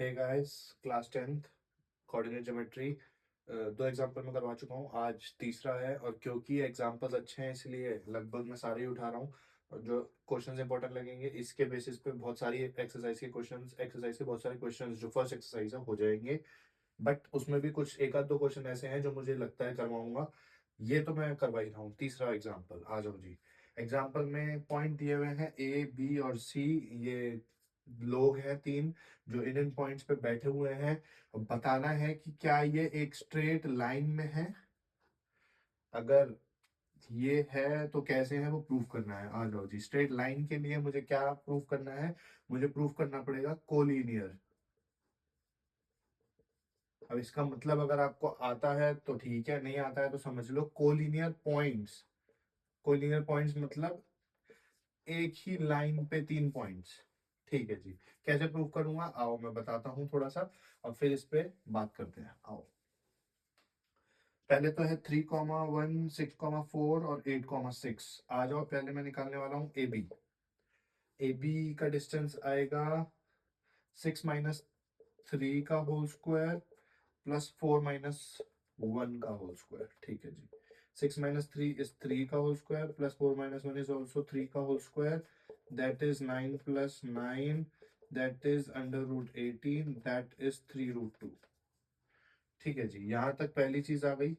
हे guys, class 10th coordinate geometry दो example मैं करवा चुका हूँ। आज तीसरा है और क्योंकि एग्जाम्पल्स अच्छे हैं इसलिए लगभग मैं सारे ही उठा रहा हूँ। और जो क्वेश्चंस इंपॉर्टेंट लगेंगे इसके बेसिस पे बहुत सारी एक्सरसाइज के बहुत सारे क्वेश्चंस जो फर्स्ट एक्सरसाइज है हो जाएंगे। बट उसमें भी कुछ एक आध दो क्वेश्चन ऐसे हैं जो मुझे लगता है करवाऊंगा। ये तो मैं करवा ही रहा हूँ। तीसरा एग्जाम्पल आ जाओ जी। एग्जाम्पल में पॉइंट दिए हुए हैं ए बी और सी। ये लोग हैं तीन जो इन पॉइंट्स पे बैठे हुए हैं। बताना है कि क्या ये एक स्ट्रेट लाइन में है। अगर ये है तो कैसे है वो प्रूफ करना है। आ जाओ जी। स्ट्रेट लाइन के लिए मुझे क्या प्रूफ करना है? मुझे प्रूफ करना पड़ेगा कोलिनियर। अब इसका मतलब अगर आपको आता है तो ठीक है, नहीं आता है तो समझ लो कोलिनियर पॉइंट्स। कोलिनियर पॉइंट्स मतलब एक ही लाइन पे तीन पॉइंट्स। ठीक है जी। कैसे प्रूव करूंगा आओ मैं बताता हूँ थोड़ा सा और फिर इस पे बात करते हैं। आओ, पहले तो है 3,1 6,4 और 8,6। आ जाओ, पहले मैं निकालने वाला हूँ ए बी। ए बी का डिस्टेंस आएगा 6 - 3 का होल स्क्वायर +4 - 1 का होल स्क्वायर। ठीक है जी। 6 - 3 इज 3 का होल स्क्वायर +4 - 1 इज ऑल्सो 3 का whole square. That is 9 + 9, that is √18, that is 3√2। ठीक है जी, यहाँ तक पहली चीज आ गई।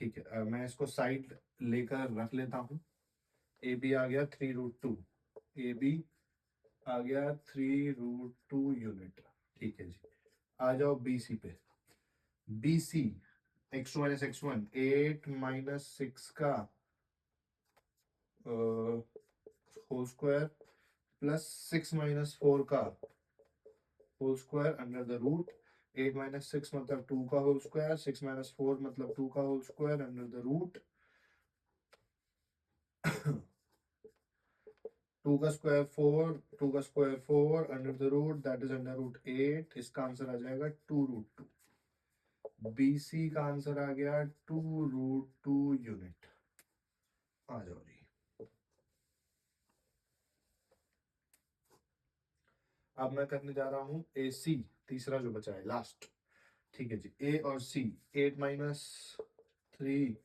ठीक है, मैं इसको साइड लेकर रख लेता हूँ। ए बी आ गया 3√2। ए बी आ गया 3√2 यूनिट। ठीक है जी। आ जाओ बी सी पे। बी सी x2 - x1 8 - 6 का होल स्क्वायर +6 - 4 का whole square under the root. 8 - 6 मतलब 2 का होल स्क्वायर, 6 - 4 मतलब 2 का whole square under the root. 2 का स्क्वायर 4, 2 का स्क्वायर 4 अंडर द रूट, दैट इज √8। इसका आंसर आ जाएगा 2√2। बी सी का आंसर आ गया 2√2 यूनिट। आ जाओ जी। अब मैं करने जा रहा हूं ए सी, तीसरा जो बचा है लास्ट। ठीक है जी। ए और सी 8 - 3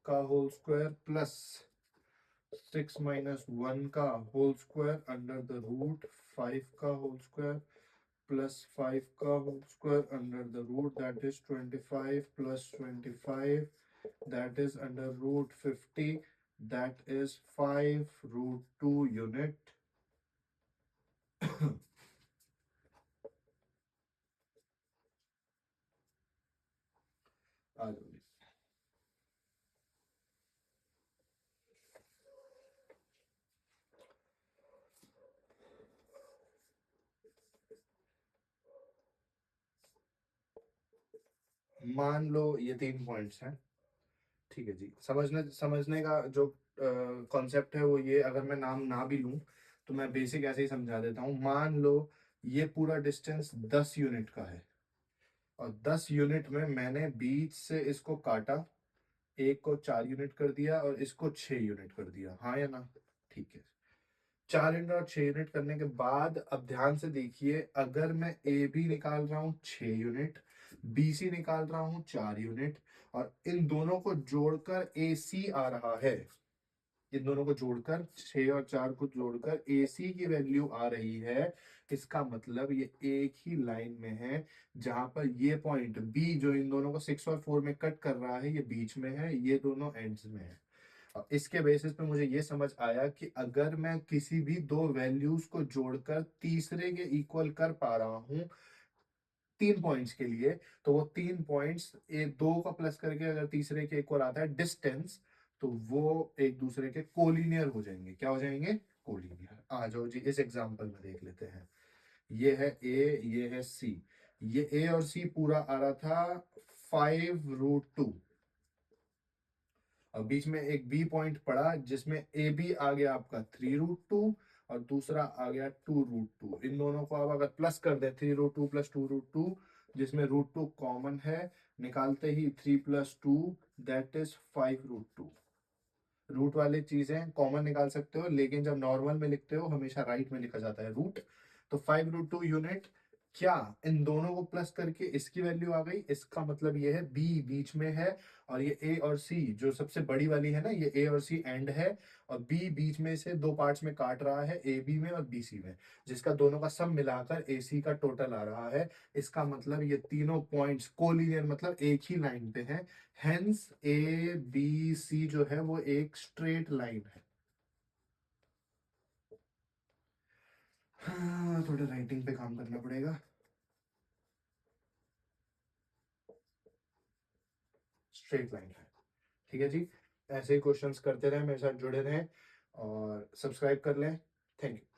का होल स्क्वायर +6 - 1 का whole square under the root 5 का होल स्क्वायर +5 का whole square under the root, that is 25 + 25, that is √50, that is 5√2 unit. आ जाओ जी। मान लो ये तीन पॉइंट्स हैं। ठीक है जी। समझने समझने का जो कॉन्सेप्ट है वो ये, अगर मैं नाम ना भी लूं तो मैं बेसिक ऐसे ही समझा देता हूँ। मान लो ये पूरा डिस्टेंस 10 यूनिट का है और 10 यूनिट में मैंने बीच से इसको काटा। एक को 4 यूनिट कर दिया और इसको 6 यूनिट कर दिया, हाँ या ना? ठीक है। 4 यूनिट और 6 यूनिट करने के बाद अब ध्यान से देखिए, अगर मैं ए बी निकाल रहा हूँ 6 यूनिट, बी सी निकाल रहा हूँ 4 यूनिट और इन दोनों को जोड़कर ए सी आ रहा है। इन दोनों को जोड़कर 6 और 4 को जोड़कर ए सी की वैल्यू आ रही है। इसका मतलब ये एक ही लाइन में है। जहां पर ये पॉइंट बी जो इन दोनों को 6 और 4 में कट कर रहा है, ये बीच में है, ये दोनों एंड्स में है। इसके बेसिस पे मुझे ये समझ आया कि अगर मैं किसी भी दो वैल्यूज को जोड़कर तीसरे के इक्वल कर पा रहा हूं तीन पॉइंट्स के लिए, तो वो तीन पॉइंट्स एक दो का प्लस करके अगर तीसरे के इक्वल आता है डिस्टेंस, तो वो एक दूसरे के कोलिनियर हो जाएंगे। क्या हो जाएंगे? कोलिनियर। आ जाओ जी, इस एग्जांपल में देख लेते हैं। ये है ए, ये है सी। ये ए और सी पूरा आ रहा था 5√2 और बीच में एक बी पॉइंट पड़ा जिसमें ए बी आ गया आपका 3√2 और दूसरा आ गया 2√2। इन दोनों को आप अगर प्लस कर दे 3√2 + 2√2, जिसमें √2 कॉमन है, निकालते ही 3 + 2 दैट इज 5√2। रूट वाली चीजें कॉमन निकाल सकते हो लेकिन जब नॉर्मल में लिखते हो हमेशा राइट में लिखा जाता है रूट। तो 5√2 यूनिट क्या इन दोनों को प्लस करके इसकी वैल्यू आ गई? इसका मतलब ये है बी बीच में है, और ये ए और सी जो सबसे बड़ी वाली है ना, ये ए और सी एंड है, और बी बीच में से दो पार्ट्स में काट रहा है, ए बी में और बी सी में, जिसका दोनों का सम मिलाकर ए सी का टोटल आ रहा है। इसका मतलब ये तीनों पॉइंट्स कोलिनियर मतलब एक ही लाइन पे हैं, हेंस ए बी सी जो है वो एक स्ट्रेट लाइन है। हाँ, थोड़ा राइटिंग पे काम करना पड़ेगा। स्ट्रेट लाइन है। ठीक है जी, ऐसे ही क्वेश्चंस करते रहें, मेरे साथ जुड़े रहें और सब्सक्राइब कर लें। Thank you.